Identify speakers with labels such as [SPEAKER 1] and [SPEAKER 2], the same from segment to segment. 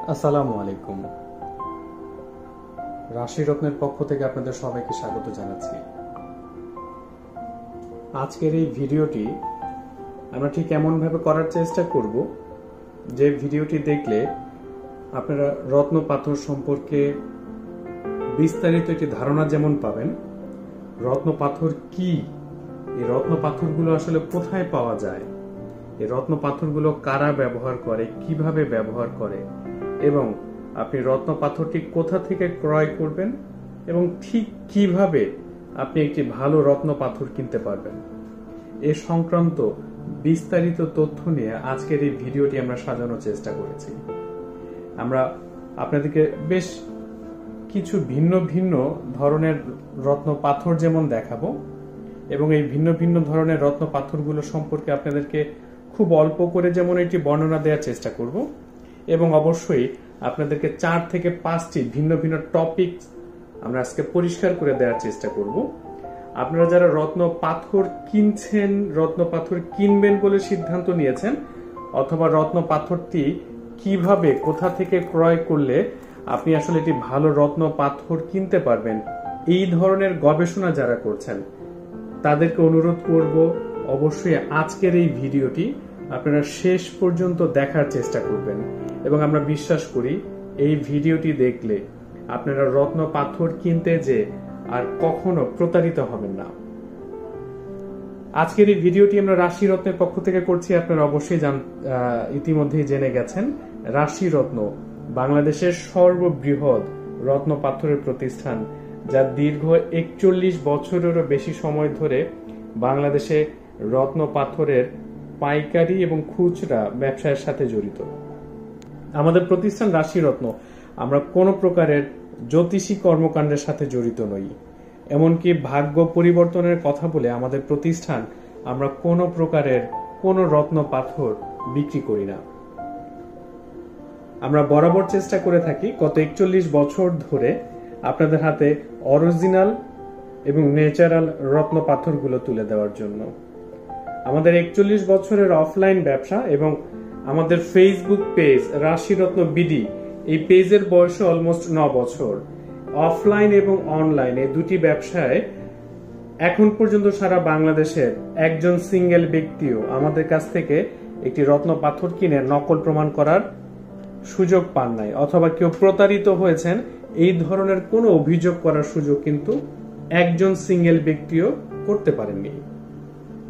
[SPEAKER 1] আসসালামু আলাইকুম। রাশি রত্নের পক্ষ থেকে আপনাদের সবাইকে স্বাগত জানাচ্ছি। আজকের এই ভিডিওটি আমরা ঠিক এমনভাবে করার চেষ্টা করব যে ভিডিওটি দেখলে আপনারা রত্ন পাথর সম্পর্কে বিস্তারিত একটি ধারণা যেমন পাবেন, রত্ন পাথর কি, এই রত্ন পাথরগুলো আসলে কোথায় পাওয়া যায়, এই রত্ন পাথরগুলো কারা ব্যবহার করে, কিভাবে ব্যবহার করে, এবং আপনি রত্ন পাথরটি কোথা থেকে ক্রয় করবেন এবং ঠিক কিভাবে আপনি একটি ভালো রত্ন পাথর কিনতে পারবেন, এ সংক্রান্ত বিস্তারিত তথ্য নিয়ে আজকের এই ভিডিওটি আমরা সাজানোর চেষ্টা করেছি। আমরা আপনাদেরকে বেশ কিছু ভিন্ন ভিন্ন ধরনের রত্ন পাথর যেমন দেখাবো এবং এই ভিন্ন ভিন্ন ধরনের রত্ন পাথরগুলো সম্পর্কে আপনাদেরকে খুব অল্প করে যেমন একটি বর্ণনা দেওয়ার চেষ্টা করব, এবং অবশ্যই আপনাদেরকে 4 থেকে 5টি ভিন্ন ভিন্ন টপিক আমরা আজকে পরিষ্কার করে দেওয়ার চেষ্টা করব। আপনারা যারা রত্ন পাথর কিনছেন, রত্ন পাথর কিনবেন বলে সিদ্ধান্ত নিয়েছেন, অথবা রত্ন পাথরটি কিভাবে কোথা থেকে ক্রয় করলে আপনি আসলে একটি ভালো রত্ন পাথর কিনতে পারবেন, এই ধরনের গবেষণা যারা করছেন তাদেরকে অনুরোধ করব অবশ্যই আজকের এই ভিডিওটি আপনারা শেষ পর্যন্ত দেখার চেষ্টা করবেন, এবং আমরা বিশ্বাস করি এই ভিডিওটি দেখলে আপনারা রত্ন পাথর কিনতে যে আর কখনো প্রতারিত হবেন না। আজকের এই ভিডিওটি আমরা রাশি রত্নের পক্ষ থেকে করছি। আপনারা অবশ্যই ইতিমধ্যেই জেনে গেছেন, রাশি রত্ন বাংলাদেশের সর্ববৃহৎ রত্ন পাথরের প্রতিষ্ঠান, যা দীর্ঘ 41 বছরেরও বেশি সময় ধরে বাংলাদেশে রত্ন পাথরের পাইকারি এবং খুচরা ব্যবসায়ের সাথে জড়িত। আমাদের প্রতিষ্ঠান রাশি রত্ন আমরা কোনো প্রকারের জ্যোতিষী কর্মকাণ্ডের সাথে জড়িত নই, এমনকি ভাগ্য পরিবর্তনের কথা বলে আমাদের প্রতিষ্ঠান আমরা কোনো প্রকারের কোনো রত্ন পাথর বিক্রি করি না। আমরা বরাবর চেষ্টা করে থাকি গত 41 বছর ধরে আপনাদের হাতে অরিজিনাল এবং ন্যাচারাল রত্ন পাথরগুলো তুলে দেওয়ার জন্য। আমাদের 41 বছরের অফলাইন ব্যবসা এবং আমাদের ফেসবুক পেজ রাশি রত্ন বিডি, এই পেজের বয়স অলমোস্ট 9 বছর। অফলাইন এবং অনলাইন এই দুটি ব্যবসায় এখন পর্যন্ত সারা বাংলাদেশের একজন সিঙ্গেল ব্যক্তিও আমাদের কাছ থেকে একটি রত্ন পাথর কিনে নকল প্রমাণ করার সুযোগ পান নাই, অথবা কেউ প্রতারিত হয়েছেন এই ধরনের কোনো অভিযোগ করার সুযোগ কিন্তু একজন সিঙ্গেল ব্যক্তিও করতে পারেননি।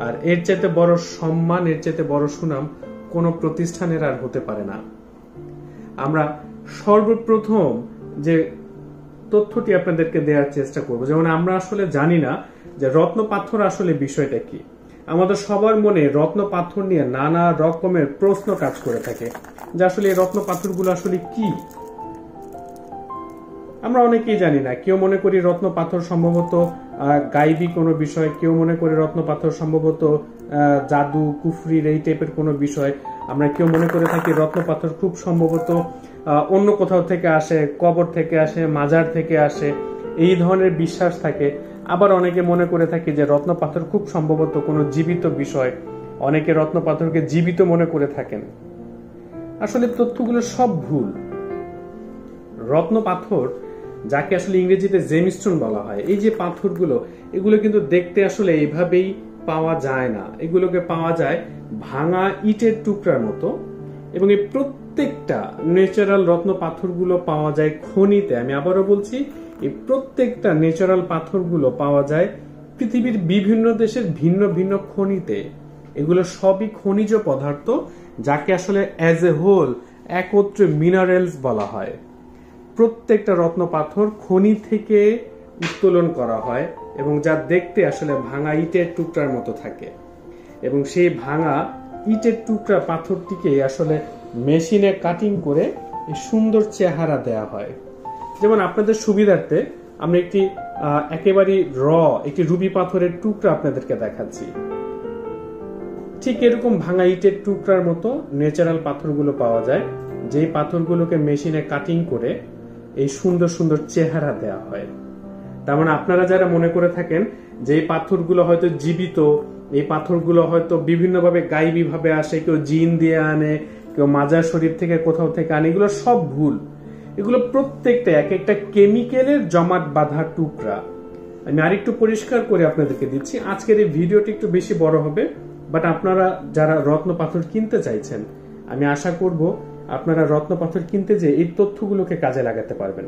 [SPEAKER 1] আর এর চাইতে বড় সম্মান, এর চাইতে বড় সুনাম কোনো প্রতিষ্ঠানের আর হতে পারে না। আমরা সর্বপ্রথম যে তথ্যটি আপনাদেরকে দেওয়ার চেষ্টা করব, যেমন আমরা আসলে জানি না যে রত্ন পাথর আসলে বিষয়টা কি। আমাদের সবার মনে রত্ন পাথর নিয়ে নানা রকমের প্রশ্ন কাজ করে থাকে যে আসলে এই রত্ন পাথরগুলো আসলে কি। আমরা অনেকেই জানি না। কেউ মনে করি রত্ন পাথর সম্ভবত গাইবী কোনো বিষয়, কেউ মনে করি রত্ন পাথর সম্ভবত জাদু কুফরির এই টাইপের কোনো বিষয়। আমরা কেউ মনে করে থাকি রত্ন পাথর খুব সম্ভবত অন্য কোথাও থেকে আসে, কবর থেকে আসে, মাজার থেকে আসে, এই ধরনের বিশ্বাস থাকে। আবার অনেকে মনে করে থাকি যে রত্ন পাথর খুব সম্ভবত কোনো জীবিত বিষয়, অনেকে রত্ন পাথরকে জীবিত মনে করে থাকেন। আসলে তথ্যগুলো সব ভুল। রত্ন পাথর, যাকে আসলে ইংরেজিতে জেমস্টোন বলা হয়, এই যে পাথরগুলো, এগুলো কিন্তু দেখতে আসলে এইভাবেই পাওয়া যায় না। এগুলোকে পাওয়া যায় ভাঙা ইটের টুকরার মতো, এবং এই প্রত্যেকটা ন্যাচারাল রত্ন পাথরগুলো পাওয়া যায় খনিতে। আমি আবারও বলছি, এই প্রত্যেকটা ন্যাচারাল পাথরগুলো পাওয়া যায় পৃথিবীর বিভিন্ন দেশের ভিন্ন ভিন্ন খনিতে। এগুলো সবই খনিজ পদার্থ, যাকে আসলে অ্যাজ এ হোল একত্রে মিনারেলস বলা হয়। প্রত্যেকটা রত্ন পাথর খনি থেকে উত্তোলন করা হয় এবং যা দেখতে আসলে ভাঙা ইটের টুকরার মতো থাকে, এবং সেই ভাঙা ইটের টুকরা পাথরটিকে আসলে মেশিনে কাটিং করে এই সুন্দর চেহারা দেয়া হয়। যেমন আপনাদের সুবিধার্থে আমরা একটি একেবারে একটি রুবি পাথরের টুকরা আপনাদেরকে দেখাচ্ছি। ঠিক এরকম ভাঙা ইটের টুকরার মতো ন্যাচারাল পাথরগুলো পাওয়া যায়, যেই পাথরগুলোকে মেশিনে কাটিং করে এই সুন্দর সুন্দর চেহারা দেয়া হয়। তার মানে আপনারা যারা মনে করে থাকেন যে এই পাথরগুলো হয়তো জীবিত, এই পাথরগুলো হয়তো বিভিন্নভাবে গাইবী ভাবে আসে, কেউ জিন দিয়ে আনে, কেউ মাজার শরীফ থেকে কোথাও থেকে আনে, এগুলো সব ভুল। এগুলো প্রত্যেকটা এক একটা কেমিক্যালের জমাট বাঁধা টুকরা। আমি আরেকটু পরিষ্কার করে আপনাদেরকে দিচ্ছি। আজকের এই ভিডিওটি একটু বেশি বড় হবে, বাট আপনারা যারা রত্ন পাথর কিনতে চাইছেন, আমি আশা করব আপনারা রত্ন পাথর কিনতে যে এই তথ্যগুলোকে কাজে লাগাতে পারবেন।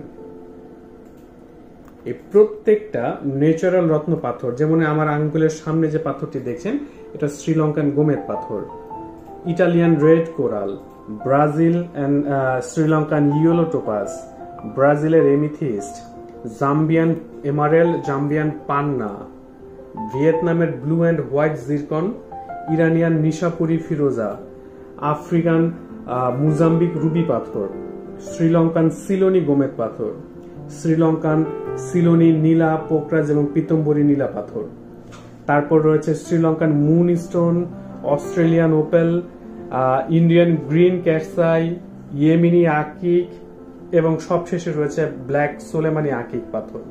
[SPEAKER 1] এই প্রত্যেকটা ন্যাচারাল রত্ন পাথর, যেমন আমার আঙ্গুলের সামনে যে পাথরটি দেখছেন, এটা শ্রীলঙ্কান গোমেদ পাথর, Italian red coral, Brazil and Sri Lankan yellow topaz, ব্রাজিলের এমিথিস্ট, জাম্বিয়ান এমারেল্ড, জাম্বিয়ান পান্না, ভিয়েতনামের blue and white zircon, Iranian নিশাপুরি ফিরোজা, আফ্রিকান মোজাম্বিক রুবি পাথর, শ্রীলঙ্কান সিলোনি গোমেদ পাথর, শ্রীলঙ্কান সিলোনি নীলা, পোকরাজ এবং পিতম্বরী নীলা পাথর। তারপর রয়েছে Sri Lankan moonstone, Australian opal, Indian green cat's eye, Yemeni আকিক এবং সবশেষে রয়েছে ব্ল্যাক সোলেমানি আকিক পাথর।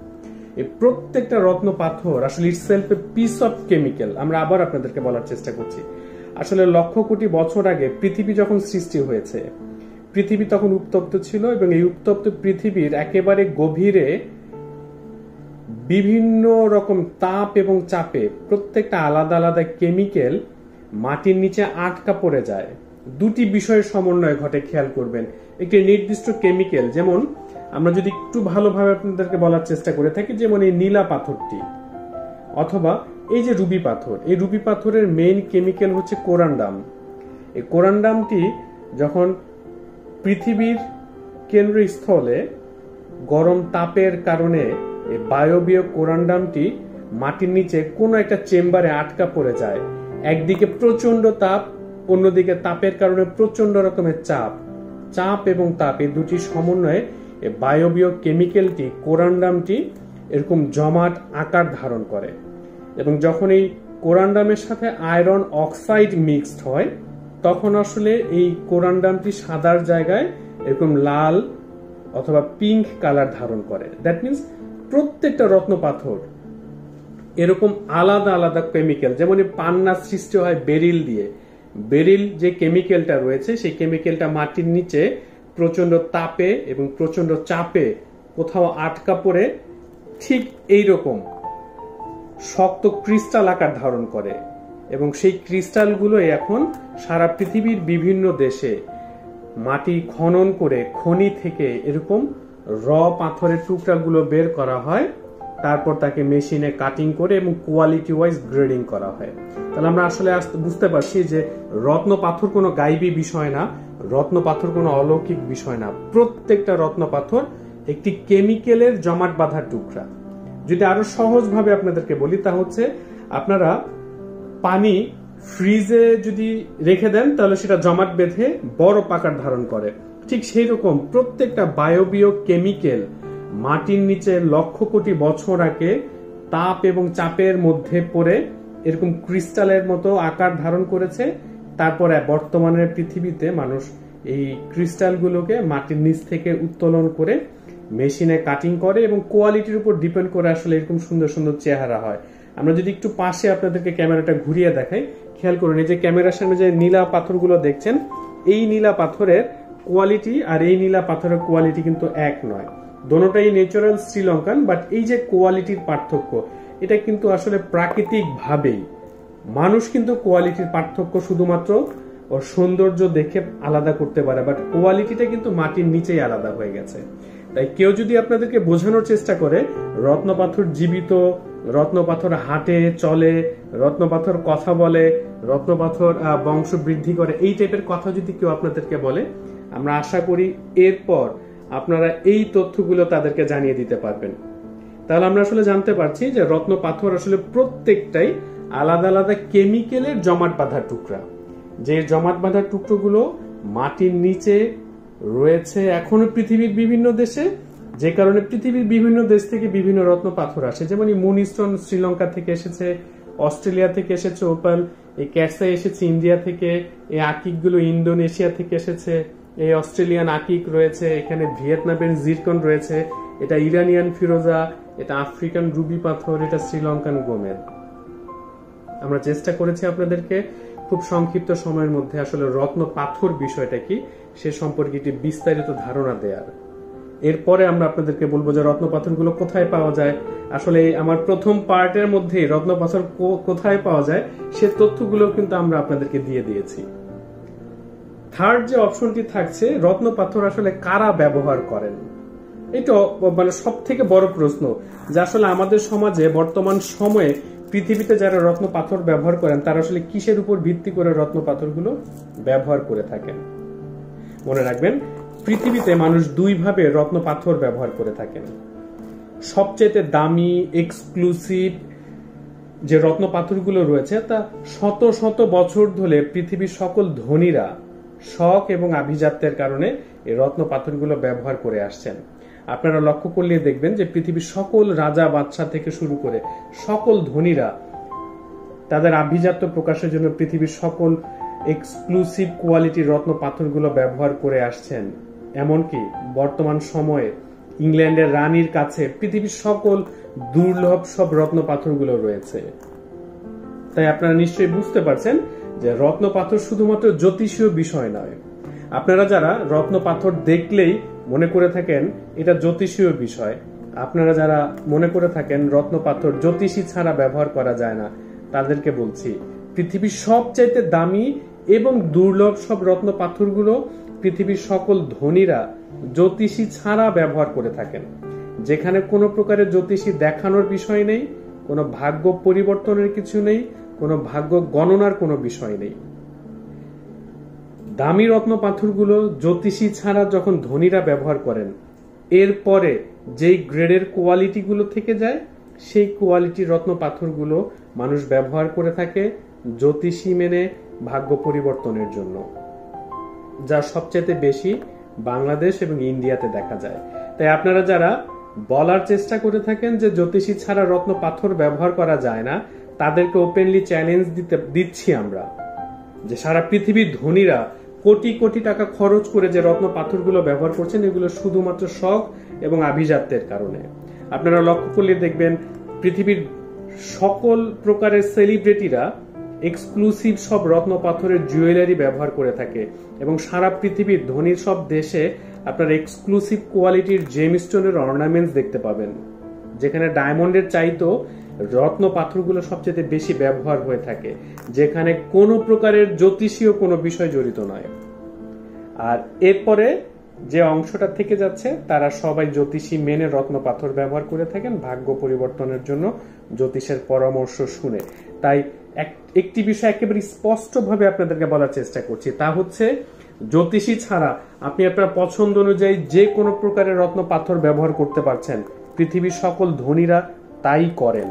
[SPEAKER 1] এই প্রত্যেকটা রত্ন পাথর আসলে itself a piece of chemical. আমরা আবার আপনাদেরকে বলার চেষ্টা করছি, আসলে লক্ষ কোটি বছর আগে পৃথিবী যখন সৃষ্টি হয়েছে, পৃথিবী তখন উত্তপ্ত ছিল এবং এই উত্তপ্ত পৃথিবীর একেবারে গভীরে বিভিন্ন রকম তাপ এবং চাপে প্রত্যেকটা আলাদা আলাদা কেমিক্যাল মাটির নিচে আটকা পড়ে যায়। দুটি বিষয়ের সমন্বয় ঘটে, খেয়াল করবেন। একটি নির্দিষ্ট কেমিক্যাল, যেমন আমরা যদি একটু ভালোভাবে আপনাদেরকে বলার চেষ্টা করে থাকি, যেমন এই নীলা পাথরটি অথবা এই যে রুবি পাথর, এই রুবি পাথরের মেইন কেমিক্যাল হচ্ছে কোরান্ডাম। এই কোরান্ডামটি যখন পৃথিবীর কেন্দ্রস্থলে গরম তাপের কারণে এই বায়বীয় কোরান্ডামটি মাটির নিচে কোনো একটা চেম্বারে আটকা পড়ে যায়। একদিকে প্রচন্ড তাপ, অন্যদিকে তাপের কারণে প্রচন্ড রকমের চাপ এবং তাপ, এই দুটি সমন্বয়ে এই বায়বীয় কেমিক্যালটি কোরান্ডামটি এরকম জমাট আকার ধারণ করে এবং যখন এই কোরান্ডামের সাথে আয়রন অক্সাইড মিক্সড হয়, তখন আসলে এই কোরান্ডামটি সাদার জায়গায় এরকম লাল অথবা পিঙ্ক কালার ধারণ করে। দ্যাট মিনস প্রত্যেকটা রত্ন পাথর এরকম আলাদা আলাদা কেমিক্যাল, যেমন পান্না সৃষ্টি হয় বেরিল দিয়ে। বেরিল যে কেমিক্যালটা রয়েছে, সেই কেমিক্যালটা মাটির নিচে প্রচন্ড তাপে এবং প্রচন্ড চাপে কোথাও আটকা পড়ে ঠিক এইরকম শক্ত ক্রিস্টাল আকার ধারণ করে এবং সেই ক্রিস্টালগুলো এখন সারা পৃথিবীর বিভিন্ন দেশে মাটি খনন করে খনি থেকে এরকম র পাথরের টুকরাগুলো বের করা হয়, তারপর তাকে মেশিনে কাটিং করে এবং কোয়ালিটি ওয়াইজ গ্রেডিং করা হয়। তাহলে আমরা আসলে বুঝতে পারছি যে রত্ন পাথর কোনো গাইবী বিষয় না, রত্ন পাথর কোনো অলৌকিক বিষয় না। প্রত্যেকটা রত্ন পাথর একটি কেমিক্যালের জমাট বাঁধা টুকরা। যদি আরো সহজভাবে আপনাদেরকে বলি, তা হচ্ছে আপনারা পানি ফ্রিজে যদি রেখে দেন তাহলে সেটা জমাট বেঁধে বরফ আকার ধারণ করে। ঠিক সেই রকম প্রত্যেকটা বায়বীয় কেমিক্যাল মাটির নিচে লক্ষ কোটি বছর আগে তাপ এবং চাপের মধ্যে পড়ে এরকম ক্রিস্টালের মতো আকার ধারণ করেছে। তারপরে বর্তমানে পৃথিবীতে মানুষ এই ক্রিস্টালগুলোকে মাটির নিচ থেকে উত্তোলন করে মেশিনে কাটিং করে এবং কোয়ালিটির উপর ডিপেন্ড করে আসলে এরকম সুন্দর সুন্দর চেহারা হয়। আমরা যদি একটু পাশে আপনাদেরকে ক্যামেরাটা ঘুরিয়ে দেখাই, খেয়াল করুন, এই যে ক্যামেরার সামনে যে নীলা পাথরগুলো দেখছেন, এই নীলা পাথরের কোয়ালিটি আর এই নীলা পাথরের কোয়ালিটি কিন্তু এক নয়। দোনোটাই ন্যাচারাল শ্রীলঙ্কান, বাট এই যে কোয়ালিটির পার্থক্য, এটা কিন্তু আসলে প্রাকৃতিক ভাবেই। মানুষ কিন্তু কোয়ালিটির পার্থক্য শুধুমাত্র ওর সৌন্দর্য দেখে আলাদা করতে পারে, বাট কোয়ালিটিটা কিন্তু মাটির নিচেই আলাদা হয়ে গেছে। তাই কেউ যদি আপনাদেরকে বোঝানোর চেষ্টা করে রত্নপাথর জীবিত, রত্নপাথর হাঁটে চলে, রত্নপাথর কথা বলে, রত্নপাথর বংশ বৃদ্ধি করে, এই টাইপের কথা যদি কেউ আপনাদেরকে বলে, আমরা আশা করি এরপর আপনারা এই তথ্যগুলো তাদেরকে জানিয়ে দিতে পারবেন। তাহলে আমরা আসলে জানতে পারছি যে রত্ন পাথর আসলে প্রত্যেকটাই আলাদা আলাদা কেমিক্যালের জমাট বাঁধা টুকরা, যে জমাট বাঁধা টুকরোগুলো মাটির নিচে রয়েছে এখনো পৃথিবীর বিভিন্ন দেশে, যে কারণে পৃথিবীর বিভিন্ন দেশ থেকে বিভিন্ন রত্ন পাথর আসে। যেমন এই মুনস্টোন শ্রীলঙ্কা থেকে এসেছে, অস্ট্রেলিয়া থেকে এসেছে ওপাল, এই ক্যাটসাই এসেছে ইন্ডিয়া থেকে, এই আকিক গুলো ইন্দোনেশিয়া থেকে এসেছে, এই অস্ট্রেলিয়ান আকিক রয়েছে, এখানে ভিয়েতনামের জিরকন রয়েছে, এটা ইরানিয়ান ফিরোজা, এটা আফ্রিকান রুবি পাথর, এটা শ্রীলঙ্কান গোমেদ। আমরা চেষ্টা করেছি আপনাদেরকে খুব সংক্ষিপ্ত সময়ের মধ্যে আসলে রত্ন পাথর বিষয়টা কি সে সম্পর্কে একটি বিস্তারিত ধারণা দেওয়ার। এরপরে আমরা আপনাদেরকে বলবো যে রত্ন পাথরগুলো কোথায় পাওয়া যায়। আসলে আমার প্রথম পার্টের মধ্যে রত্ন পাথর কোথায় পাওয়া যায় সে তথ্যগুলো কিন্তু আমরা আপনাদেরকে দিয়ে দিয়েছি। থার্ড যে অপশনটি থাকছে, রত্ন পাথর আসলে কারা ব্যবহার করেন, এটা মানে সব থেকে বড় প্রশ্ন যে আসলে আমাদের সমাজে বর্তমান সময়ে পৃথিবীতে যারা রত্ন পাথর ব্যবহার করেন তারা আসলে কিসের উপর ভিত্তি করে রত্ন পাথরগুলো ব্যবহার করে থাকেন। মনে রাখবেন, পৃথিবীতে মানুষ দুইভাবে রত্ন পাথর ব্যবহার করে থাকেন। সবচেয়ে দামি এক্সক্লুসিভ যে রত্ন পাথরগুলো রয়েছে তা শত শত বছর ধরে পৃথিবীর সকল ধনীরা শখ এবং আভিজাত্যের কারণে এই রত্ন পাথরগুলো ব্যবহার করে আসছেন। আপনারা লক্ষ্য করলে দেখবেন যে পৃথিবীর সকল রাজা বাদশা থেকে শুরু করে সকল ধনীরা তাদের আভিজাত্য প্রকাশের জন্য পৃথিবীর সকল এক্সক্লুসিভ কোয়ালিটির রত্ন পাথরগুলো ব্যবহার করে আসছেন। এমনকি বর্তমান সময়ে ইংল্যান্ডের রানীর কাছে পৃথিবীর সকল দুর্লভ সব রত্ন পাথরগুলো রয়েছে। তাই আপনারা নিশ্চয়ই বুঝতে পারছেন যে রত্ন পাথর শুধুমাত্র জ্যোতিষীয় বিষয় নয়। আপনারা যারা রত্ন পাথর দেখলেই মনে করে থাকেন এটা জ্যোতিষীয় বিষয়, আপনারা যারা মনে করে থাকেন রত্ন পাথর জ্যোতিষী ছাড়া ব্যবহার করা যায় না, তাদেরকে বলছি পৃথিবীর সবচাইতে দামি এবং দুর্লভ সব রত্ন পাথরগুলো পৃথিবীর সকল ধনীরা জ্যোতিষী ছাড়া ব্যবহার করে থাকেন। যেখানে কোনো প্রকারের জ্যোতিষী দেখানোর বিষয় নেই, কোনো ভাগ্য পরিবর্তনের কিছু নেই, কোনো ভাগ্য গণনার কোনো বিষয় নেই। দামি রত্ন পাথরগুলো জ্যোতিষী ছাড়া যখন ধনীরা ব্যবহার করেন, এরপরে যেই গ্রেডের কোয়ালিটিগুলো থেকে যায় সেই কোয়ালিটির রত্ন পাথরগুলো মানুষ ব্যবহার করে থাকে জ্যোতিষী মেনে ভাগ্য পরিবর্তনের জন্য, যা সবচেয়ে বেশি বাংলাদেশ এবং ইন্ডিয়াতে দেখা যায়। তাই আপনারা যারা বলার চেষ্টা করে থাকেন যে জ্যোতিষী ছাড়া রত্ন পাথর ব্যবহার করা যায় না, তাদেরকে ওপেনলি চ্যালেঞ্জ দিচ্ছি আমরা যে সারা পৃথিবীর ধনীরা কোটি কোটি টাকা খরচ করে যে রত্ন পাথরগুলো ব্যবহার করছেন এগুলো শুধুমাত্র শখ এবং আভিজাত্যের কারণে। আপনারা লক্ষ্য করলে দেখবেন পৃথিবীর সকল প্রকারের সেলিব্রিটিরা এক্সক্লুসিভ সব রত্ন পাথরের জুয়েলারি ব্যবহার করে থাকে এবং সারা পৃথিবীর ধনীর সব দেশে আপনারা এক্সক্লুসিভ কোয়ালিটির জেমস্টোনের অর্নামেন্টস দেখতে পাবেন, যেখানে ডায়মন্ডের চাইতেও রত্ন পাথরগুলো সবচেয়ে বেশি ব্যবহার হয়ে থাকে, যেখানে কোনো প্রকারের জ্যোতিষীয় কোনো বিষয় জড়িত নয়। আর এরপরে যে অংশটা থেকে যাচ্ছে তারা সবাই জ্যোতিষী মেনে রত্ন পাথর ব্যবহার করে থাকেন ভাগ্য পরিবর্তনের জন্য জ্যোতিষের পরামর্শ শুনে। তাই একটি বিষয় একেবারে স্পষ্টভাবে আপনাদেরকে বলার চেষ্টা করছি, তা হচ্ছে জ্যোতিষী ছাড়া আপনি আপনার পছন্দ অনুযায়ী যে কোনো প্রকারের রত্ন পাথর ব্যবহার করতে পারছেন, পৃথিবীর সকল ধনীরা তাই করেন।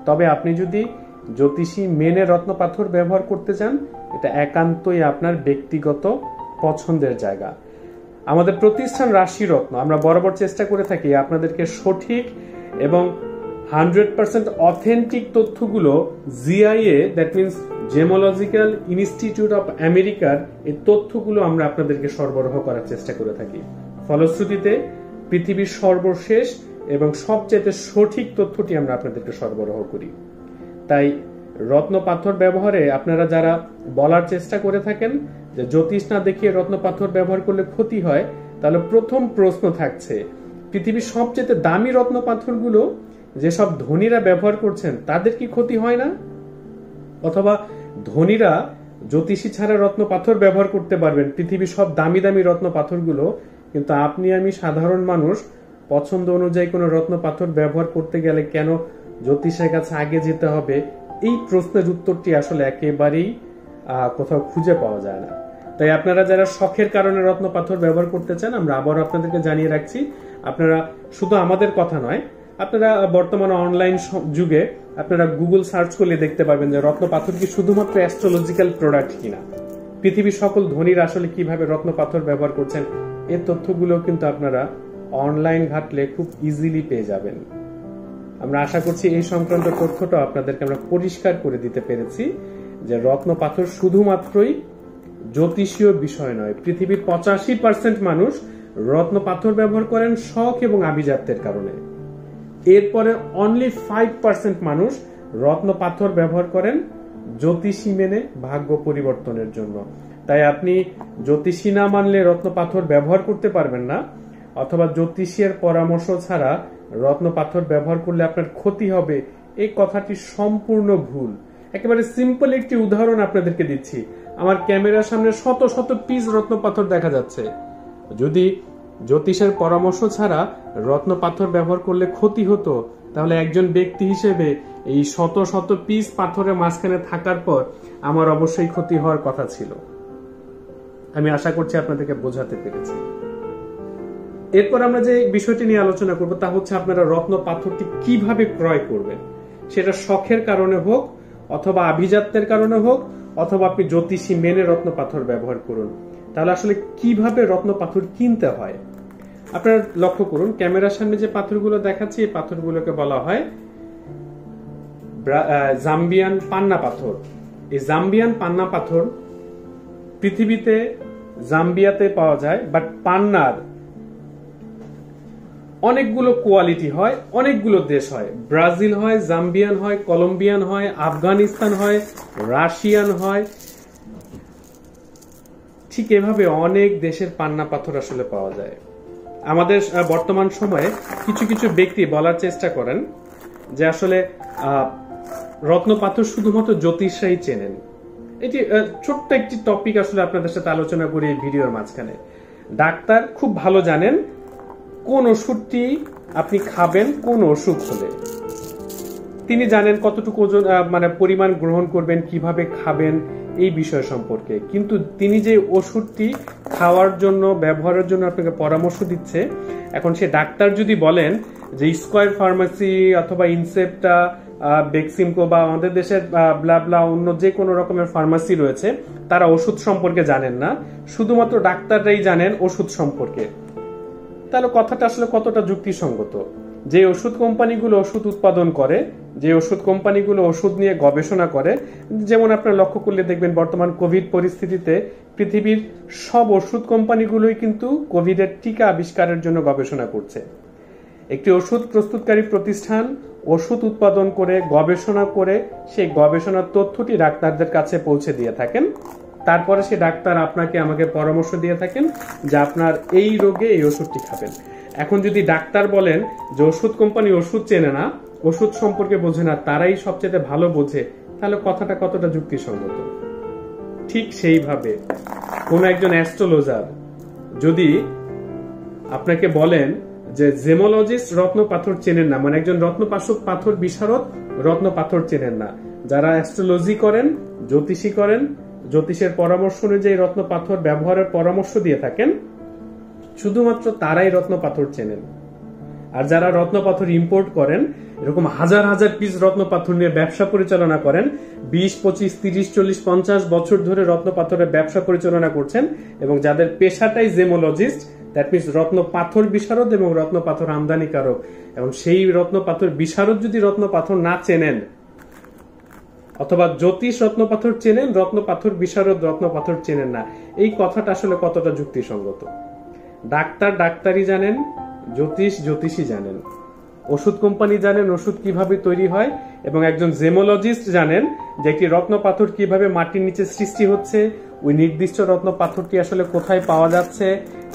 [SPEAKER 1] তবে আপনি যদি জ্যোতিষী মেনে রত্ন পাথর ব্যবহার করতে চান, এটা একান্তই আপনার ব্যক্তিগত পছন্দের জায়গা। আমাদের প্রতিষ্ঠান রাশি রত্ন আমরা বরাবর চেষ্টা করে থাকি আপনাদেরকে সঠিক এবং 100% অথেন্টিক তথ্যগুলো GIA, that means gemological institute of আমেরিকার এই তথ্যগুলো আমরা আপনাদেরকে সরবরাহ করার চেষ্টা করে থাকি। ফলশ্রুতিতে পৃথিবীর সর্বশেষ এবং সবচেয়ে সঠিক তথ্যটি আমরা আপনাদেরকে সরবরাহ করি। তাই রত্ন পাথর ব্যবহারে আপনারা যারা বলার চেষ্টা করে থাকেন যে জ্যোতিষ না দেখিয়ে রত্ন পাথর ব্যবহার করলে ক্ষতি হয়, তাহলে প্রথম প্রশ্ন থাকছে পৃথিবীর সবচেয়ে দামি রত্ন পাথরগুলো যেসব ধনীরা ব্যবহার করছেন তাদের কি ক্ষতি হয় না? অথবা ধনীরা জ্যোতিষী ছাড়া রত্ন পাথর ব্যবহার করতে পারবেন পৃথিবীর সব দামি দামি রত্ন পাথরগুলো, কিন্তু আপনি আমি সাধারণ মানুষ পছন্দ অনুযায়ী কোনো রত্ন পাথর ব্যবহার করতে গেলে কেন জ্যোতিষের কাছে আগে যেতে হবে? এই প্রশ্নের উত্তরটি আসলে একেবারেই কোথাও খুঁজে পাওয়া যায় না। তাই আপনারা যারা শখের কারণে রত্ন পাথর ব্যবহার করতে চান, আমরা আবারও আপনাদেরকে জানিয়ে রাখছি, আপনারা শুধু আমাদের কথা নয়, আপনারা বর্তমানে অনলাইন যুগে আপনারা গুগল সার্চ করলে দেখতে পাবেন যে রত্ন পাথর কি শুধুমাত্র অ্যাস্ট্রোলজিক্যাল প্রোডাক্ট কিনা, পৃথিবীর সকল ধনীরা আসলে কিভাবে রত্ন পাথর ব্যবহার করছেন এই তথ্যগুলো কিন্তু আপনারা অনলাইন ঘাটলে খুব ইজিলি পেয়ে যাবেন। আমরা আশা করছি এই সংক্রান্ত তথ্যটা আপনাদেরকে আমরা পরিষ্কার করে দিতে পেরেছি যে রত্ন পাথর শুধুমাত্রই জ্যোতিষীয় বিষয় নয়। পৃথিবীর 85% মানুষ রত্ন পাথর ব্যবহার করেন শখ এবং আভিজাত্যের কারণে। এরপরে অনলি 5% মানুষ রত্ন পাথর ব্যবহার করেন জ্যোতিষী মেনে ভাগ্য পরিবর্তনের জন্য। তাই আপনি জ্যোতিষী না মানলে রত্ন পাথর ব্যবহার করতে পারবেন না, অথবা জ্যোতিষীর পরামর্শ ছাড়া রত্ন পাথর ব্যবহার করলে আপনার ক্ষতি হবে, এই কথাটি সম্পূর্ণ ভুল। একেবারে সিম্পল একটি উদাহরণ আপনাদেরকে দিচ্ছি। আমার ক্যামেরার সামনে শত শত পিস রত্ন পাথর দেখা যাচ্ছে। যদি জ্যোতিষের পরামর্শ ছাড়া রত্ন পাথর ব্যবহার করলে ক্ষতি হতো, তাহলে একজন ব্যক্তি হিসেবে এই শত শত পিস পাথরের মাঝখানে থাকার পর আমার অবশ্যই ক্ষতি হওয়ার কথা ছিল। আমি আশা করছি আপনাদেরকে বোঝাতে পেরেছি। এরপর আমরা যে বিষয়টি নিয়ে আলোচনা করব তা হচ্ছে আপনারা রত্ন পাথরটি কিভাবে ক্রয় করবেন। সেটা শখের কারণে হোক, অথবা আভিজাত্যের কারণে হোক, অথবা আপনি জ্যোতিষী মেনে রত্ন পাথর ব্যবহার করুন। তাহলে আসলে কিভাবে রত্ন পাথর কিনতে হয় আপনারা লক্ষ্য করুন। ক্যামেরার সামনে যে পাথরগুলো দেখাচ্ছি, এই পাথরগুলোকে বলা হয় জাম্বিয়ান পান্না পাথর। এই জাম্বিয়ান পান্না পাথর পৃথিবীতে জাম্বিয়াতে পাওয়া যায়, বাট পান্নার অনেকগুলো কোয়ালিটি হয়, অনেকগুলো দেশ হয়। ব্রাজিল হয়, জাম্বিয়ান হয়, কলম্বিয়ান হয়, আফগানিস্তান হয়, রাশিয়ান হয়। ঠিক এভাবে অনেক দেশের পান্না পাথর আসলে পাওয়া যায়। আমাদের বর্তমান সময়ে কিছু কিছু ব্যক্তি বলার চেষ্টা করেন যে আসলে রত্ন পাথর শুধুমাত্র জ্যোতিষরাই চেনেন। এটি ছোট্ট একটি টপিক আসলে আপনাদের সাথে আলোচনা করি এই ভিডিওর মাঝখানে। ডাক্তার খুব ভালো জানেন কোন ওষুধটি আপনি খাবেন কোন অসুখ হলে। তিনি জানেন কতটুকু ওজন মানে পরিমাণ গ্রহণ করবেন, কিভাবে খাবেন এই বিষয় সম্পর্কে। কিন্তু তিনি যে ওষুধটি খাওয়ার জন্য ব্যবহারের জন্য আপনাকে পরামর্শ দিচ্ছে, এখন সে ডাক্তার যদি বলেন যে স্কয়ার ফার্মাসি অথবা ইনসেপ্টা, বেক্সিমকো বা আমাদের দেশের ব্লাবলা অন্য যে কোনো রকমের ফার্মাসি রয়েছে, তারা ওষুধ সম্পর্কে জানেন না, শুধুমাত্র ডাক্তাররাই জানেন ওষুধ সম্পর্কে, তাহলে কথাটা আসলে কতটা যুক্তিসঙ্গত? যে ওষুধ কোম্পানিগুলো ওষুধ উৎপাদন করে, যে ওষুধ কোম্পানিগুলো ওষুধ নিয়ে গবেষণা করে, যেমন আপনারা লক্ষ্য করলে দেখবেন বর্তমান কোভিড পরিস্থিতিতে পৃথিবীর সব ওষুধ কোম্পানিগুলোই কিন্তু কোভিডের টিকা আবিষ্কারের জন্য গবেষণা করছে। একটি ওষুধ প্রস্তুতকারী প্রতিষ্ঠান ওষুধ উৎপাদন করে গবেষণা করে সেই গবেষণার তথ্যটি ডাক্তারদের কাছে পৌঁছে দিয়ে থাকেন। তারপরে সে ডাক্তার আপনাকে আমাকে পরামর্শ দিয়ে থাকেন যে আপনার এই রোগে এই ওষুধটি খাবেন। এখন যদি ডাক্তার বলেন যে ওষুধ কোম্পানি ওষুধ চেনে না, ওষুধ সম্পর্কে বোঝে না, তারাই সবচেয়ে ভালো বোঝে, তাহলে কথাটা কতটা যুক্তিসঙ্গত? ঠিক সেইভাবে কোন একজন অ্যাস্ট্রোলজার যদি আপনাকে বলেন যে জেমোলজিস্ট রত্ন পাথর চেনেন না, মানে একজন রত্ন পাথর বিশারদ রত্ন পাথর চেনেন না, যারা অ্যাস্ট্রোলজি করেন, জ্যোতিষী করেন, জ্যোতিষের পরামর্শ অনুযায়ী রত্ন পাথর ব্যবহারের পরামর্শ দিয়ে থাকেন, শুধুমাত্র তারাই রত্ন পাথর চেনেন। আর যারা রত্ন পাথর ইম্পোর্ট করেন, এরকম হাজার হাজার পিস রত্ন পাথর নিয়ে ব্যবসা পরিচালনা করেন, 20, 25, 30, 40, 50 বছর ধরে রত্ন পাথরের ব্যবসা পরিচালনা করছেন, এবং যাদের পেশাটাই জেমোলজিস্ট, দ্যাট মিনস রত্ন পাথর বিশারদ এবং রত্ন পাথর আমদানিকারক, এবং সেই রত্ন পাথর বিশারদ যদি রত্ন পাথর না চেনেন, অথবা জ্যোতিষ রত্ন পাথর চেনেন, রত্ন পাথর বিশারদ রত্ন পাথর চেনেন না, এই কথাটা আসলে কতটা যুক্তিসঙ্গত? ডাক্তার ডাক্তারই জানেন, জ্যোতিষ জ্যোতিষী জানেন, ওষুধ কোম্পানি জানেন ওষুধ কিভাবে তৈরি হয়, এবং একজন জেমোলজিস্ট জানেন যে একটি রত্ন পাথর কিভাবে মাটির নিচে সৃষ্টি হচ্ছে, ওই নির্দিষ্ট রত্ন পাথরটি আসলে কোথায় পাওয়া যাচ্ছে,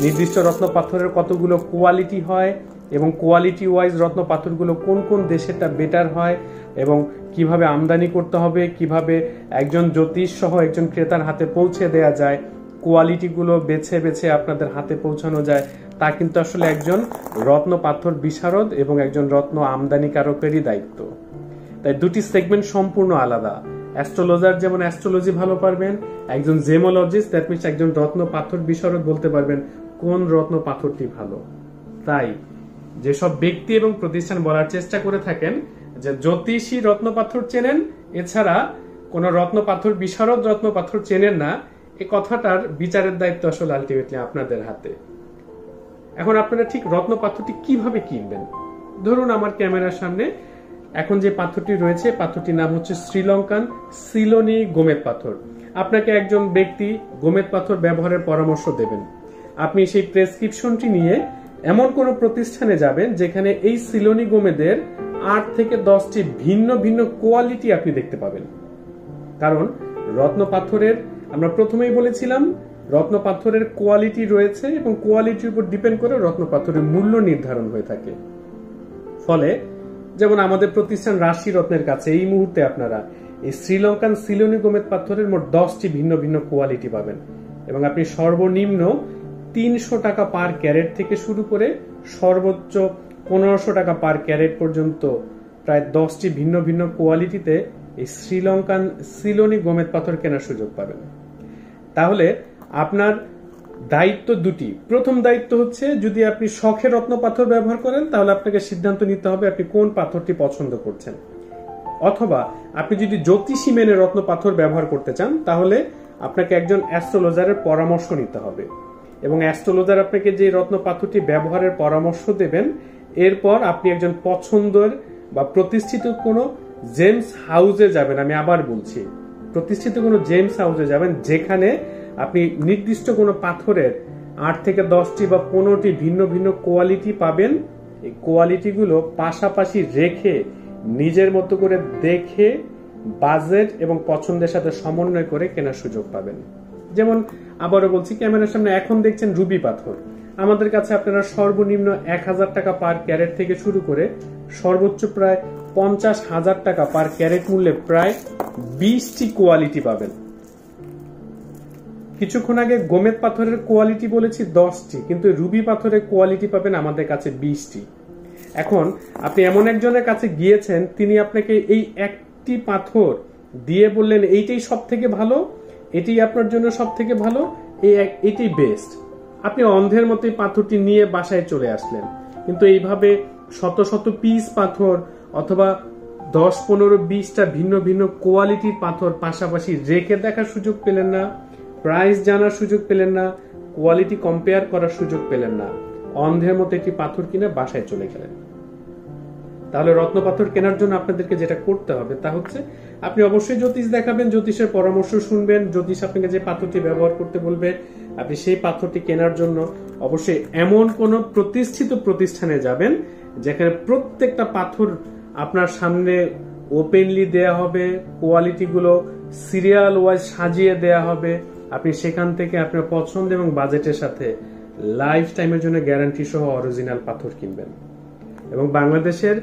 [SPEAKER 1] নির্দিষ্ট রত্ন পাথরের কতগুলো কোয়ালিটি হয়, এবং কোয়ালিটি ওয়াইজ রত্ন পাথরগুলো কোন কোন দেশেরটা বেটার হয়, এবং কিভাবে আমদানি করতে হবে, কিভাবে একজন জ্যোতিষ সহ একজন ক্রেতার হাতে পৌঁছে দেয়া যায়, কোয়ালিটিগুলো বেছে বেছে আপনাদের হাতে পৌঁছানো যায়, তা কিন্তু আসলে একজন রত্ন পাথর বিশারদ এবং একজন রত্ন আমদানিকারকেরই দায়িত্ব। তাই দুটি সেগমেন্ট সম্পূর্ণ আলাদা। অ্যাস্ট্রোলজার যেমন অ্যাস্ট্রোলজি ভালো পারবেন, একজন জেমোলজিস্ট দ্যাট মিনস একজন রত্ন পাথর বিশারদ বলতে পারবেন কোন রত্ন পাথরটি ভালো। তাই যেসব ব্যক্তি এবং প্রতিষ্ঠান বলার চেষ্টা করে থাকেন যে জ্যোতিষী রত্ন পাথর চেনেন, এছাড়া কোন রত্ন পাথর বিশারদ রত্ন পাথর চেনেন না, এই কথাটার বিচারের দায়িত্ব আসলে আলটিমেটলি আপনাদের হাতে। এখন আপনারা ঠিক রত্ন পাথরটি কিভাবে কিনবেন? ধরুন আমার ক্যামেরার সামনে এখন যে পাথরটি রয়েছে, পাথরটির নাম হচ্ছে শ্রীলঙ্কান সিলোনি গোমেদ পাথর। আপনাকে একজন ব্যক্তি গোমেদ পাথর ব্যবহারের পরামর্শ দেবেন। আপনি সেই প্রেসক্রিপশনটি নিয়ে এমন কোন প্রতিষ্ঠানে যাবেন যেখানে এই সিলোনি গোমেদের 8 থেকে 10টি ভিন্ন ভিন্ন কোয়ালিটি আপনি দেখতে পাবেন। কারণ রত্ন পাথরের আমরা প্রথমেই বলেছিলাম রত্ন পাথরের কোয়ালিটি রয়েছে এবং কোয়ালিটির উপর ডিপেন্ড করে রত্ন পাথরের মূল্য নির্ধারণ হয়ে থাকে। ফলে যেমন আমাদের প্রতিষ্ঠান রাশি রত্নের কাছে এই মুহূর্তে আপনারা এই শ্রীলঙ্কান সিলোনি গোমেদ পাথরের মোট 10টি ভিন্ন ভিন্ন কোয়ালিটি পাবেন এবং আপনি সর্বনিম্ন 300 টাকা পার ক্যারেট থেকে শুরু করে সর্বোচ্চ 1500 টাকা পার ক্যারেট পর্যন্ত প্রায় 10টি ভিন্ন ভিন্ন কোয়ালিটিতে এই শ্রীলঙ্কান সিলোনি গোমেদ পাথর কেনার সুযোগ পাবেন। তাহলে আপনার দায়িত্ব দুটি। প্রথম দায়িত্ব হচ্ছে যদি আপনি শখে রত্ন পাথর ব্যবহার করেন তাহলে আপনাকে সিদ্ধান্ত নিতে হবে আপনি কোন পাথরটি পছন্দ করছেন, অথবা আপনি যদি জ্যোতিষী মেনে রত্ন পাথর ব্যবহার করতে চান তাহলে আপনাকে একজন অ্যাস্ট্রোলজারের পরামর্শ নিতে হবে এবং অ্যাস্ট্রোলজার আপনাকে যে রত্ন পাথরটি ব্যবহারের পরামর্শ দেবেন এরপর আপনি একজন পছন্দের বা প্রতিষ্ঠিত কোনো জেমস হাউসে যাবেন। আমি আবার বলছি, প্রতিষ্ঠিত কোনো জেমস হাউসে যাবেন যেখানে আপনি নির্দিষ্ট কোনো পাথরের 8 থেকে 10টি বা 15টি ভিন্ন ভিন্ন কোয়ালিটি পাবেন। এই কোয়ালিটিগুলো পাশাপাশি রেখে নিজের মতো করে দেখে বাজেট এবং পছন্দের সাথে সমন্বয় করে কেনার সুযোগ পাবেন। যেমন আবারও বলছি, ক্যামেরার সামনে এখন দেখছেন রুবি পাথর। আমাদের কাছে আপনারা সর্বনিম্ন 1000 টাকা পার ক্যারেট থেকে শুরু করে সর্বোচ্চ প্রায় 50,000 টাকা পার ক্যারেট মূল্যে প্রায় 20টি কোয়ালিটি পাবেন। কিছুক্ষণ আগে গোমেদ পাথরের কোয়ালিটি বলেছি 10টি, কিন্তু রুবি পাথরের কোয়ালিটি পাবেন আমাদের কাছে 20টি। এখন আপনি এমন একজনের কাছে গিয়েছেন, তিনি আপনাকে এই একটি পাথর দিয়ে বললেন এইটাই সব থেকে ভালো, এটাই আপনার জন্য সব থেকে ভালো, এটাই বেস্ট। আপনি অন্ধের মতো পাথরটি নিয়ে বাসায় চলে আসলেন, কিন্তু এইভাবে শত শত পিস পাথর অথবা 10, 15, 20টা ভিন্ন ভিন্ন কোয়ালিটির পাথর পাশাপাশি রেখে দেখার সুযোগ পেলেন না, প্রাইস জানার সুযোগ পেলেন না, কোয়ালিটি কম্পেয়ার করার সুযোগ পেলেন না, অন্ধের মতো একটি পাথর কিনে বাসায় চলে গেলেন। তাহলে রত্ন পাথর কেনার জন্য আপনাদেরকে যেটা করতে হবে তা হচ্ছে আপনি অবশ্যই জ্যোতিষ দেখাবেন, জ্যোতিষের পরামর্শ শুনবেন, জ্যোতিষ আপনাকে যে পাথরটি ব্যবহার করতে বলবে আপনি সেই পাথরটি কেনার জন্য অবশ্যই এমন কোন প্রতিষ্ঠিত প্রতিষ্ঠানে যাবেন যেখানে প্রত্যেকটা পাথর আপনার সামনে ওপেনলি দেয়া হবে, কোয়ালিটিগুলো সিরিয়াল ওয়াইজ সাজিয়ে দেয়া হবে। আপনি সেখান থেকে আপনার পছন্দ এবং বাজেটের সাথে লাইফ টাইমের জন্য গ্যারান্টি সহ অরিজিনাল পাথর কিনবেন। এবং বাংলাদেশের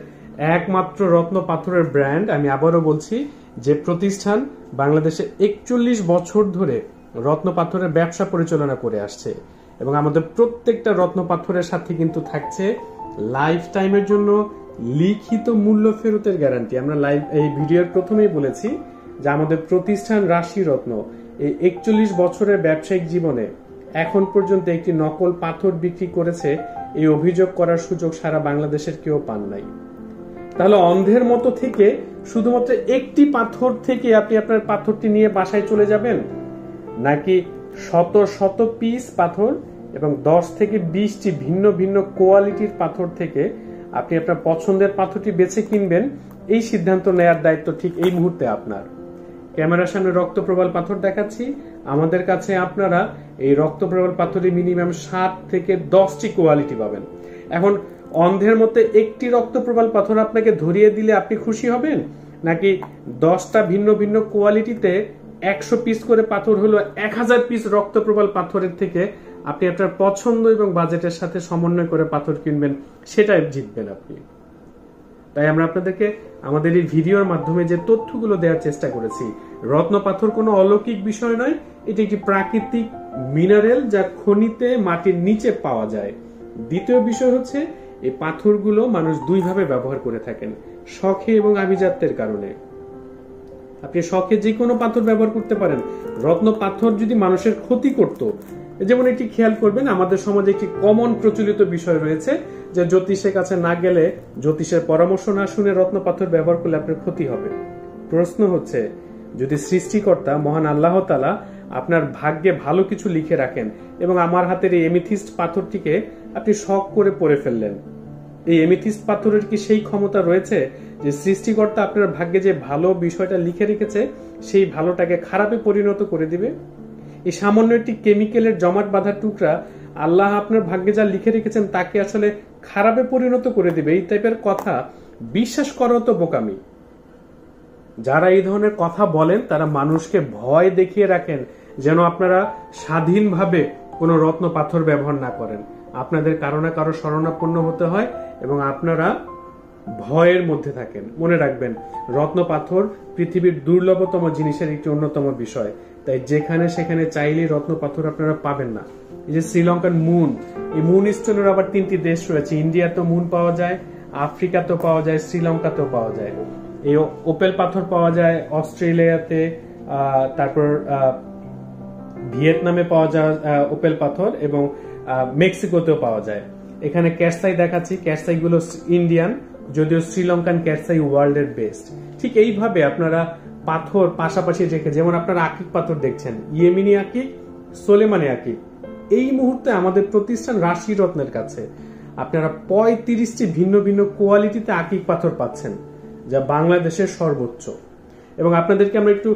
[SPEAKER 1] একমাত্র রত্ন পাথরের ব্র্যান্ড, আমি আবারও বলছি, যে প্রতিষ্ঠান বাংলাদেশে 41 বছর ধরে রত্ন পাথরের ব্যবসা পরিচালনা করে আসছে এবং আমাদের প্রত্যেকটা রত্ন পাথরের সাথে কিন্তু থাকছে লাইফ টাইমের জন্য লিখিত মূল্য ফেরতের গ্যারান্টি। আমরা এই ভিডিওর প্রথমেই বলেছি যে আমাদের প্রতিষ্ঠান রাশি রত্ন এই 41 বছরের ব্যবসায়িক জীবনে এখন পর্যন্ত একটি নকল পাথর বিক্রি করেছে এই অভিযোগ করার সুযোগ সারা বাংলাদেশের কেউ পান নাই। তাহলে অন্ধের মতো থেকে শুধুমাত্র একটি পাথর থেকে আপনি আপনার পাথরটি নিয়ে বাসায় চলে যাবেন, নাকি শত শত পিস পাথর এবং 10 থেকে 20টি ভিন্ন ভিন্ন কোয়ালিটির পাথর থেকে আপনি আপনার পছন্দের পাথরটি বেছে কিনবেন? এই সিদ্ধান্ত নেয়ার দায়িত্ব ঠিক এই মুহূর্তে আপনার। ক্যামেরার সামনে রক্তপ্রবাল পাথর দেখাচ্ছি, আমাদের কাছে আপনারা এই রক্তপ্রবাল পাথরে মিনিমাম 7 থেকে 10টি কোয়ালিটি পাবেন। এখন অন্ধের মধ্যে একটি রক্তপ্রবাল পাথর আপনাকে ধরিয়ে দিলে আপনি খুশি হবেন, নাকি 10টা ভিন্ন ভিন্ন কোয়ালিটিতে 100 পিস করে পাথর হলো 1000 পিস রক্তপ্রবাল পাথরের থেকে আপনি আপনার পছন্দ এবং বাজেটের সাথে সমন্বয় করে পাথর কিনবেন, সেটাই জিতবেন আপনি। তাই আমরা আপনাদেরকে আমাদের এই ভিডিওর মাধ্যমে যে তথ্যগুলো দেওয়ার চেষ্টা করেছি, রত্ন পাথর কোনো অলৌকিক বিষয় নয়, এটি একটি প্রাকৃতিক মিনারেল যা খনিতে মাটির নিচে পাওয়া যায়। দ্বিতীয় বিষয় হচ্ছে এই পাথরগুলো মানুষ দুইভাবে ব্যবহার করে থাকেন, শখে এবং আভিজাত্যের কারণে। আপনি শখে যে কোনো পাথর ব্যবহার করতে পারেন। রত্ন পাথর যদি মানুষের ক্ষতি করত, যেমন এটি খেয়াল করবেন, আমাদের সমাজে একটি কমন প্রচলিত বিষয় রয়েছে যে জ্যোতিষের কাছে না গেলে, জ্যোতিষের পরামর্শ না শুনে রত্ন পাথর ব্যবহার করলে আপনার ক্ষতি হবে। প্রশ্ন হচ্ছে, যদি সৃষ্টিকর্তা মহান আল্লাহ তাআলা আপনার ভাগ্যে ভালো কিছু লিখে রাখেন এবং আমার হাতের এই এমিথিস্ট পাথরটিকে আপনি শখ করে পরে ফেললেন, এই এমিথিস্ট পাথরের কি সেই ক্ষমতা রয়েছে যে সৃষ্টিকর্তা আপনার ভাগ্যে যে ভালো বিষয়টা লিখে রেখেছে সেই ভালোটাকে খারাপে পরিণত করে দিবে? এই সামান্য একটি কেমিক্যালের জমাট বাঁধা টুকরা আল্লাহ আপনার ভাগ্যে যা লিখে রেখেছেন তাকে আসলে খারাপে পরিণত করে দিবে? এই টাইপের কথা বিশ্বাস করা তো বোকামি। যারা এই ধরনের কথা বলেন তারা মানুষকে ভয় দেখিয়ে রাখেন যেন আপনারা স্বাধীনভাবে কোনো রত্ন পাথর ব্যবহার না করেন। আপনাদের কারো না কারো শরণাপন্ন হতে হয় এবং আপনারা ভয়ের মধ্যে থাকেন। মনে রাখবেন, রত্ন পাথর পৃথিবীর দুর্লভতম জিনিসের একটি অন্যতম বিষয়। তাই যেখানে সেখানে চাইলেই রত্ন পাথর আপনারা পাবেন না। এই যে শ্রীলঙ্কার মুন, এই মুন স্টোনের আবার 3টি দেশ রয়েছে। ইন্ডিয়াতেও মুন পাওয়া যায়, আফ্রিকাতেও পাওয়া যায়, শ্রীলঙ্কাতেও পাওয়া যায়। এই ওপেল পাথর পাওয়া যায় অস্ট্রেলিয়াতে, তারপর ভিয়েতনামে পাওয়া যায় ওপেল পাথর, এবং মেক্সিকোতেও পাওয়া যায়। এখানে ক্যাটসাই দেখাচ্ছি, ক্যাটসাই গুলো ইন্ডিয়ান, যদিও শ্রীলঙ্কান ক্যাটসাই ওয়ার্ল্ডের বেস্ট। ঠিক এইভাবে আপনারা পাথর পাশাপাশি রেখে, যেমন আপনারা আকিক পাথর দেখছেন, ইয়েমিনি আকিক, সোলেমানি আকিক, এই মুহূর্তে আমাদের প্রতিষ্ঠান রাশি রত্নের কাছে আপনারা 35টি ভিন্ন ভিন্ন কোয়ালিটিতে আকিক পাথর পাচ্ছেন, যা বাংলাদেশের সর্বোচ্চ। এবং আপনাদেরকে আমরা একটু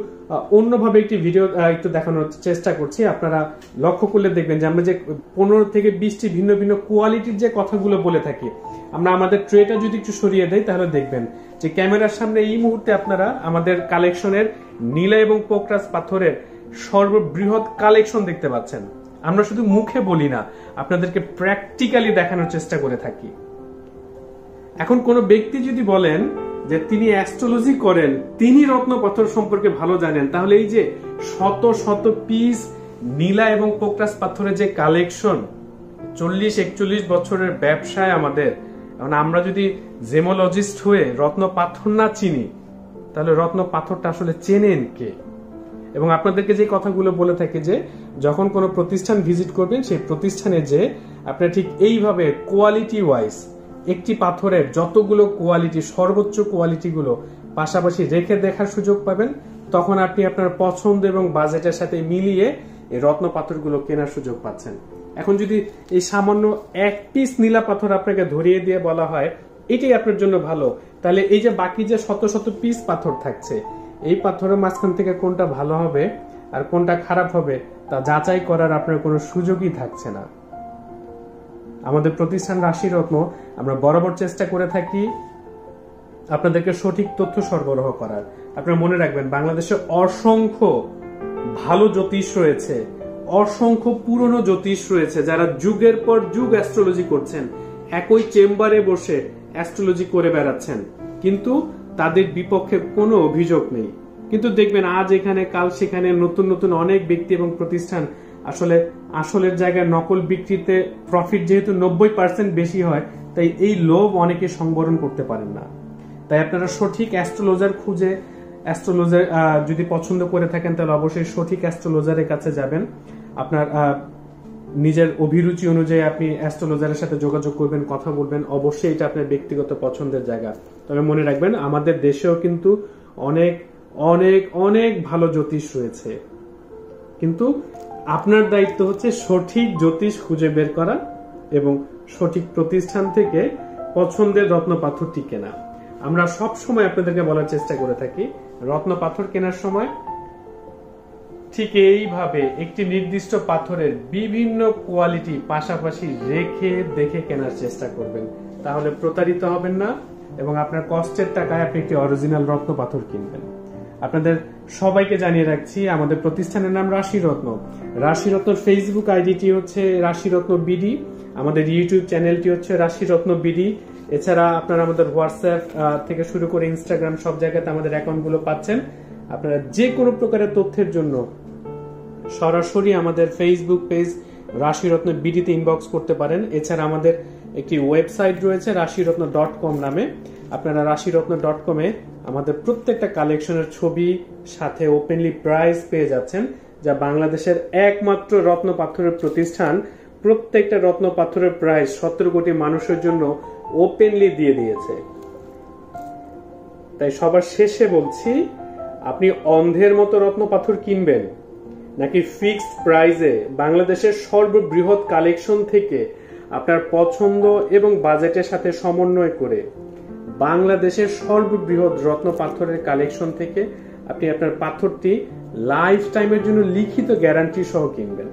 [SPEAKER 1] অন্যভাবে একটি ভিডিও একটু দেখানোর চেষ্টা করছি। আপনারা লক্ষ্য করলে দেখবেন যে আমরা যে 15 থেকে 20টি ভিন্ন ভিন্ন কোয়ালিটির যে কথাগুলো বলে থাকি, আমরা আমাদের ট্রেটা যদি একটু সরিয়ে দেই তাহলে দেখবেন যে ক্যামেরার সামনে এই মুহূর্তে আপনারা আমাদের কালেকশনের নীলা এবং পোকরাজ পাথরের সর্ববৃহৎ কালেকশন দেখতে পাচ্ছেন। আমরা শুধু মুখে বলি না, আপনাদেরকে প্র্যাকটিক্যালি দেখানোর চেষ্টা করে থাকি। এখন কোন ব্যক্তি যদি বলেন যে তিনি অ্যাস্ট্রোলজি করেন, তিনি রত্ন পাথর সম্পর্কে ভালো জানেন, তাহলে এই যে শত শত পিস নীলা এবং পোকরাজ পাথরের যে কালেকশন, 40-41 বছরের ব্যবসায় আমাদের, এখন আমরা যদি জেমোলজিস্ট হয়ে রত্ন পাথর না চিনি, তাহলে রত্ন পাথরটা আসলে চেনেন কে? এবং আপনাদেরকে যে কথাগুলো বলে থাকে যে যখন কোনো প্রতিষ্ঠান ভিজিট করবেন, সেই প্রতিষ্ঠানে যে আপনারা ঠিক এইভাবে কোয়ালিটি ওয়াইজ একটি পাথরের যতগুলো কোয়ালিটি, সর্বোচ্চ কোয়ালিটিগুলো পাশাপাশি রেখে দেখার সুযোগ পাবেন, তখন আপনি আপনার পছন্দ এবং বাজেটের সাথে মিলিয়ে এই রত্ন পাথরগুলো কেনার সুযোগ পাচ্ছেন। এখন যদি এই সামান্য 1 পিস নীলা পাথর আপনাকে ধরিয়ে দিয়ে বলা হয় এটাই আপনার জন্য ভালো, তাহলে এই যে বাকি যে শত শত পিস পাথর থাকছে, এই পাথরের মাঝখান থেকে কোনটা ভালো হবে আর কোনটা খারাপ হবে তা যাচাই করার আপনার কোনো সুযোগই থাকছে না। আমাদের প্রতিষ্ঠান রাশি রত্ন আমরা বরাবর চেষ্টা করে থাকি আপনাদেরকে সঠিক তথ্য সরবরাহ করার। আপনারা মনে রাখবেন, বাংলাদেশে অসংখ্য ভালো জ্যোতিষ রয়েছে, অসংখ্য পুরনো জ্যোতিষ রয়েছে যারা যুগের পর যুগ অ্যাস্ট্রোলজি করছেন, একই চেম্বারে বসে অ্যাস্ট্রোলজি করে বেড়াচ্ছেন, কিন্তু তাদের বিপক্ষে কোনো অভিযোগ নেই। কিন্তু দেখবেন আজ এখানে কাল সেখানে নতুন নতুন অনেক ব্যক্তি এবং প্রতিষ্ঠান আসলে আসলের জায়গায় নকল বিক্রিতে প্রফিট যেহেতু 90% বেশি হয়, তাই এই লোভ অনেকে সংবরণ করতে পারেন না। তাই আপনারা সঠিক অ্যাস্ট্রোলজার খুঁজে, অ্যাস্ট্রোলজার যদি পছন্দ করে থাকেন তাহলে অবশ্যই সঠিক অ্যাস্ট্রোলজারের কাছে যাবেন। আপনার নিজের অভিরুচি অনুযায়ী আপনি অ্যাস্ট্রোলজারের সাথে যোগাযোগ করবেন, কথা বলবেন। অবশ্যই এটা আপনার ব্যক্তিগত পছন্দের জায়গা। তবে মনে রাখবেন, আমাদের দেশেও কিন্তু অনেক অনেক অনেক ভালো জ্যোতিষ রয়েছে, কিন্তু আপনার দায়িত্ব হচ্ছে সঠিক জ্যোতিষ খুঁজে বের করা এবং সঠিক প্রতিষ্ঠান থেকে পছন্দের রত্ন পাথরটি কেনা। আমরা সব সময় আপনাদেরকে বলার চেষ্টা করে থাকি, রত্ন পাথর কেনার সময় ঠিক এইভাবে একটি নির্দিষ্ট পাথরের বিভিন্ন কোয়ালিটি পাশাপাশি রেখে দেখে কেনার চেষ্টা করবেন, তাহলে প্রতারিত হবেন না এবং আপনার কষ্টের টাকায় আপনি একটি অরিজিনাল রত্ন পাথর কিনবেন। আপনাদের সবাইকে জানিয়ে রাখছি, আমাদের প্রতিষ্ঠানের নাম রাশি রত্ন। রাশি রত্নর ফেসবুক আইডিটি হচ্ছে রাশি রত্ন বিডি, আমাদের ইউটিউব চ্যানেলটি হচ্ছে রাশি রত্ন বিডি। এছাড়া আপনারা আমাদের হোয়াটসঅ্যাপ থেকে শুরু করে ইনস্টাগ্রাম সব জায়গাতে আমাদের অ্যাকাউন্টগুলো পাচ্ছেন। আপনারা যে কোনো প্রকারের তথ্যের জন্য সরাসরি আমাদের ফেসবুক পেজ রাশিরত্ন বিডিতে ইনবক্স করতে পারেন। এছাড়া আমাদের একটি ওয়েবসাইট রয়েছে rashirotno.com নামে। আপনারা rashirotno.com-এ আমাদের প্রত্যেকটা কালেকশনের ছবি সাথে ওপেনলি প্রাইস পেয়ে যাচ্ছেন, যা বাংলাদেশের একমাত্র রত্ন পাথরের প্রতিষ্ঠান প্রত্যেকটা রত্ন পাথরের প্রাইস 17 কোটি মানুষের জন্য ওপেনলি দিয়ে দিয়েছে। তাই সবার শেষে বলছি, আপনি অন্ধের মতো রত্ন পাথর কিনবেন নাকি ফিক্সড প্রাইসে বাংলাদেশের সর্ববৃহৎ কালেকশন থেকে আপনার পছন্দ এবং বাজেটের সাথে সমন্বয় করে বাংলাদেশের সর্ববৃহৎ রত্ন পাথরের কালেকশন থেকে আপনি আপনার পাথরটি লাইফ টাইমের জন্য লিখিত গ্যারান্টি সহ কিনবেন।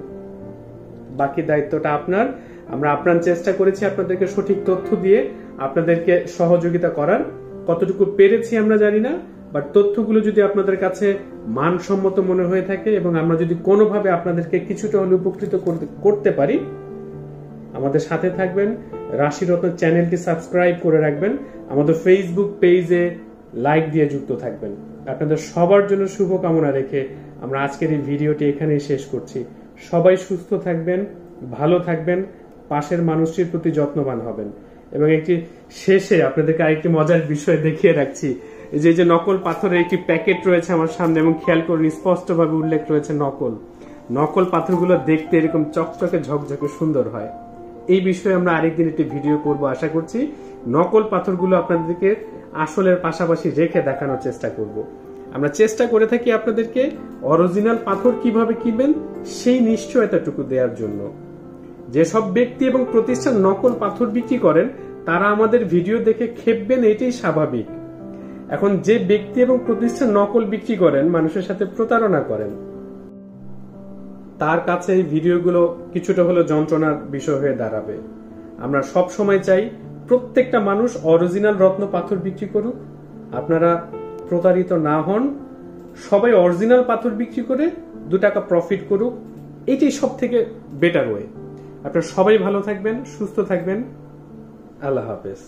[SPEAKER 1] বাকি দায়িত্বটা আপনার। আমরা আপ্রাণ চেষ্টা করেছি আপনাদেরকে সঠিক তথ্য দিয়ে আপনাদেরকে সহযোগিতা করার। কতটুকু পেরেছি আমরা জানি না, বাট তথ্যগুলো যদি আপনাদের কাছে মানসম্মত মনে হয়ে থাকে এবং আমরা যদি কোনোভাবে আপনাদেরকে কিছুটা হলে উপকৃত করতে পারি, আমাদের সাথে থাকবেন। রাশিরত্ন চ্যানেলটি সাবস্ক্রাইব করে রাখবেন, আমাদের ফেসবুক পেজে লাইক দিয়ে যুক্ত থাকবেন। আপনাদের সবার জন্য শুভকামনা রেখে আমরা আজকের এই ভিডিওটি এখানেই শেষ করছি। সবাই সুস্থ থাকবেন, ভালো থাকবেন, পাশের মানুষটির প্রতি যত্নবান হবেন। এবং একটি শেষে আপনাদেরকে আরেকটি মজার বিষয় দেখিয়ে রাখছি, যে নকল পাথরের একটি প্যাকেট রয়েছে আমার সামনে, এবং খেয়াল করুন স্পষ্টভাবে উল্লেখ রয়েছে নকল পাথরগুলো দেখতে এরকম চকচকে ঝকঝকে সুন্দর হয়। এই বিষয়ে আমরা আরেকদিন একটি ভিডিও করব আশা করছি। নকল পাথরগুলো আপনাদেরকে আসলের পাশাপাশি রেখে দেখানোর চেষ্টা করব। আমরা চেষ্টা করে থাকি আপনাদেরকে অরিজিনাল পাথর কিভাবে কিনবেন সেই নিশ্চয়তাটুকু দেওয়ার জন্য। যেসব ব্যক্তি এবং প্রতিষ্ঠান নকল পাথর বিক্রি করেন তারা আমাদের ভিডিও দেখে খেপবেন, এটাই স্বাভাবিক। এখন যে ব্যক্তি এবং প্রতিষ্ঠান নকল বিক্রি করেন, মানুষের সাথে প্রতারণা করেন, তার কাছে এই ভিডিওগুলো কিছুটা হলো যন্ত্রণার বিষয় হয়ে দাঁড়াবে। আমরা সব সময় চাই প্রত্যেকটা মানুষ অরিজিনাল রত্ন পাথর বিক্রি করুক, আপনারা প্রতারিত না হন। সবাই অরিজিনাল পাথর বিক্রি করে 2 টাকা প্রফিট করুক, এটাই সব থেকে বেটার ওয়ে। আপনারা সবাই ভালো থাকবেন, সুস্থ থাকবেন। আল্লাহ হাফেজ।